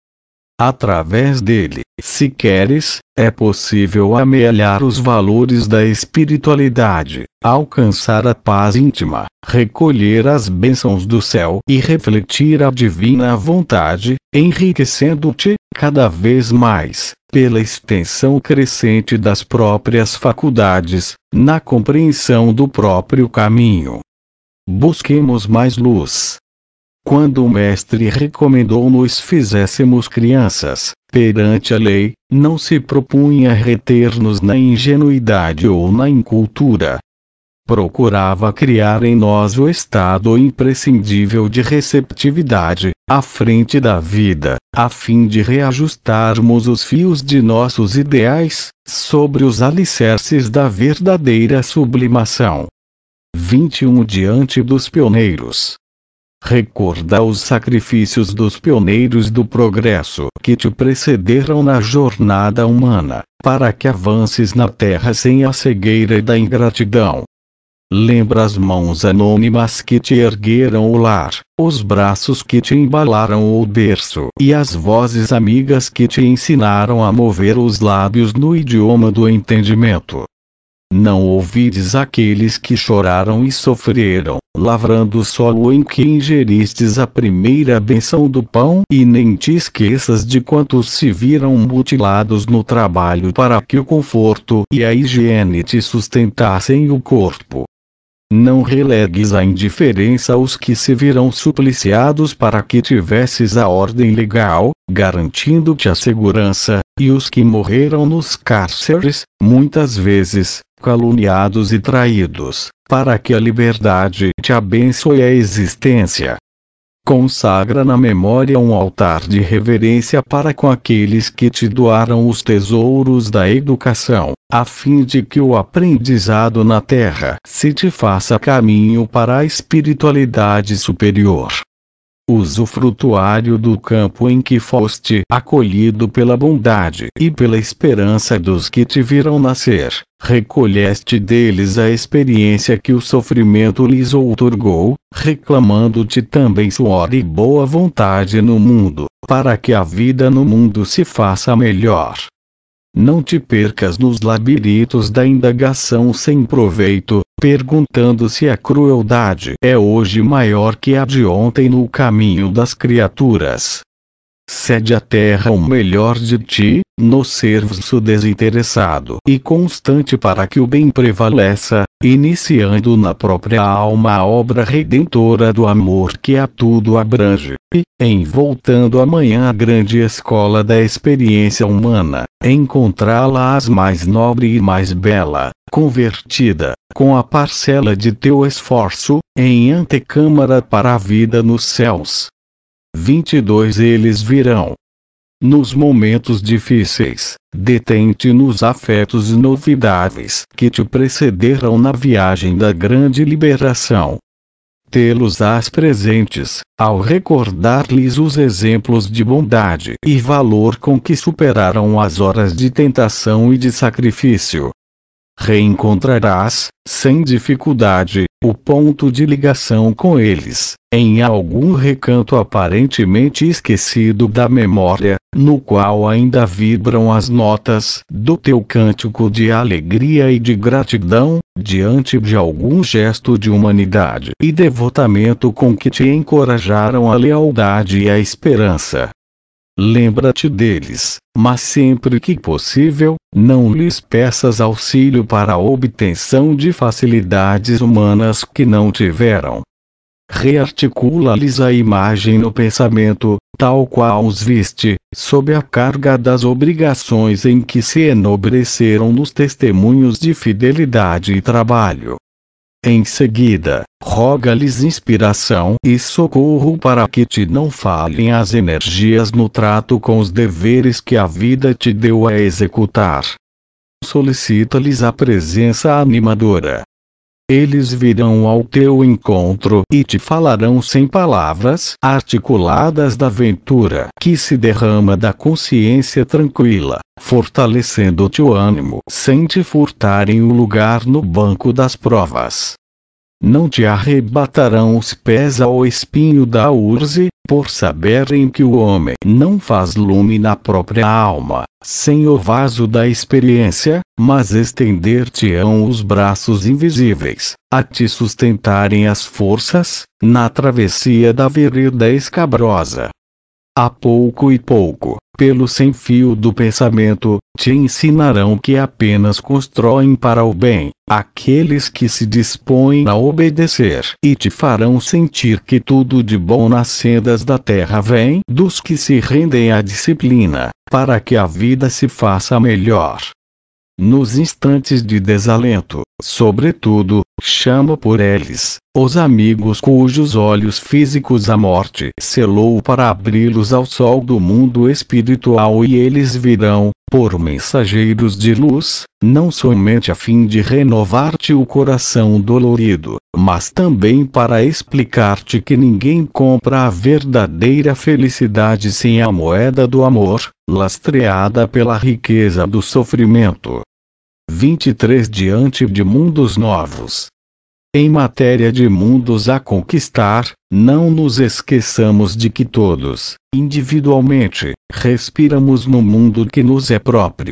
Através dele, se queres, é possível amealhar os valores da espiritualidade, alcançar a paz íntima, recolher as bênçãos do céu e refletir a divina vontade, enriquecendo-te, cada vez mais, pela extensão crescente das próprias faculdades, na compreensão do próprio caminho. Busquemos mais luz. Quando o Mestre recomendou-nos fizéssemos crianças, perante a lei, não se propunha reter-nos na ingenuidade ou na incultura. Procurava criar em nós o estado imprescindível de receptividade, à frente da vida, a fim de reajustarmos os fios de nossos ideais, sobre os alicerces da verdadeira sublimação. 21 Diante dos pioneiros. Recorda os sacrifícios dos pioneiros do progresso que te precederam na jornada humana, para que avances na terra sem a cegueira da ingratidão. Lembra as mãos anônimas que te ergueram o lar, os braços que te embalaram o berço e as vozes amigas que te ensinaram a mover os lábios no idioma do entendimento. Não ouvides aqueles que choraram e sofreram, lavrando o solo em que ingeristes a primeira benção do pão, e nem te esqueças de quantos se viram mutilados no trabalho para que o conforto e a higiene te sustentassem o corpo. Não relegues à indiferença os que se viram supliciados para que tivesses a ordem legal, garantindo-te a segurança, e os que morreram nos cárceres, muitas vezes, caluniados e traídos, para que a liberdade te abençoe a existência. Consagra na memória um altar de reverência para com aqueles que te doaram os tesouros da educação, a fim de que o aprendizado na terra se te faça caminho para a espiritualidade superior. Usufrutuário do campo em que foste acolhido pela bondade e pela esperança dos que te viram nascer, recolheste deles a experiência que o sofrimento lhes outorgou, reclamando-te também suor e boa vontade no mundo, para que a vida no mundo se faça melhor. Não te percas nos labirintos da indagação sem proveito, perguntando se a crueldade é hoje maior que a de ontem no caminho das criaturas. Cede à terra o melhor de ti, no serviço desinteressado e constante para que o bem prevaleça, iniciando na própria alma a obra redentora do amor que a tudo abrange, e, envoltando amanhã a grande escola da experiência humana, encontrá-la-ás mais nobre e mais bela, convertida, com a parcela de teu esforço, em antecâmara para a vida nos céus. 22 Eles virão. Nos momentos difíceis, detente nos afetos inovidáveis que te precederam na viagem da grande liberação. Tê-los-ás presentes, ao recordar-lhes os exemplos de bondade e valor com que superaram as horas de tentação e de sacrifício. Reencontrarás, sem dificuldade, o ponto de ligação com eles, em algum recanto aparentemente esquecido da memória, no qual ainda vibram as notas do teu cântico de alegria e de gratidão, diante de algum gesto de humanidade e devotamento com que te encorajaram a lealdade e a esperança. Lembra-te deles, mas sempre que possível, não lhes peças auxílio para a obtenção de facilidades humanas que não tiveram. Rearticula-lhes a imagem no pensamento, tal qual os viste, sob a carga das obrigações em que se enobreceram nos testemunhos de fidelidade e trabalho. Em seguida, roga-lhes inspiração e socorro para que te não falhem as energias no trato com os deveres que a vida te deu a executar. Solicita-lhes a presença animadora. Eles virão ao teu encontro e te falarão sem palavras articuladas da ventura que se derrama da consciência tranquila, fortalecendo-te o ânimo sem te furtarem o lugar no banco das provas. Não te arrebatarão os pés ao espinho da urze, por saberem que o homem não faz lume na própria alma, sem o vaso da experiência, mas estender-te-ão os braços invisíveis, a te sustentarem as forças, na travessia da vereda escabrosa. A pouco e pouco, pelo sem fio do pensamento, te ensinarão que apenas constroem para o bem aqueles que se dispõem a obedecer, e te farão sentir que tudo de bom nas sendas da terra vem dos que se rendem à disciplina, para que a vida se faça melhor. Nos instantes de desalento, sobretudo, chama por eles os amigos cujos olhos físicos a morte selou para abri-los ao sol do mundo espiritual, e eles virão, por mensageiros de luz, não somente a fim de renovar-te o coração dolorido, mas também para explicar-te que ninguém compra a verdadeira felicidade sem a moeda do amor, lastreada pela riqueza do sofrimento. 23 Diante de mundos novos. Em matéria de mundos a conquistar, não nos esqueçamos de que todos, individualmente, respiramos no mundo que nos é próprio.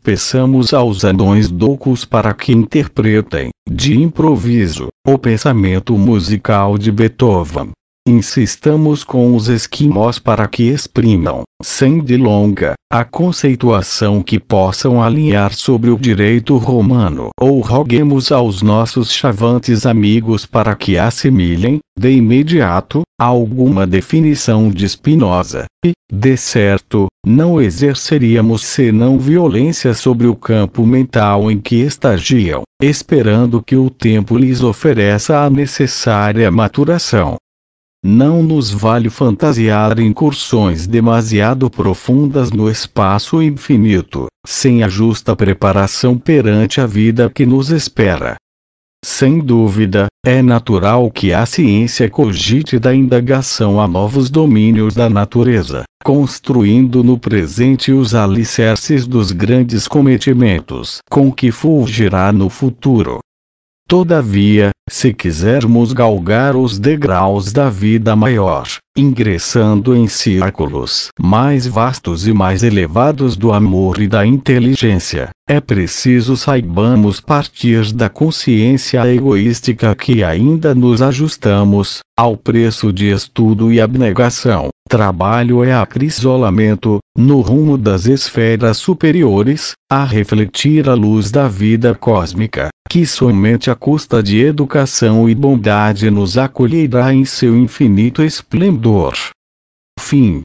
Peçamos aos anões doucos para que interpretem, de improviso, o pensamento musical de Beethoven. Insistamos com os esquimós para que exprimam, sem delonga, a conceituação que possam alinhar sobre o direito romano, ou roguemos aos nossos chavantes amigos para que assimilem, de imediato, alguma definição de Spinoza, e, de certo, não exerceríamos senão violência sobre o campo mental em que estagiam, esperando que o tempo lhes ofereça a necessária maturação. Não nos vale fantasiar incursões demasiado profundas no espaço infinito, sem a justa preparação perante a vida que nos espera. Sem dúvida, é natural que a ciência cogite da indagação a novos domínios da natureza, construindo no presente os alicerces dos grandes cometimentos com que fulgirá no futuro. Todavia, se quisermos galgar os degraus da vida maior, ingressando em círculos mais vastos e mais elevados do amor e da inteligência, é preciso saibamos partir da consciência egoística que ainda nos ajustamos, ao preço de estudo e abnegação, trabalho e acrisolamento, no rumo das esferas superiores, a refletir a luz da vida cósmica, que somente à custa de educação e bondade nos acolherá em seu infinito esplendor. Fim.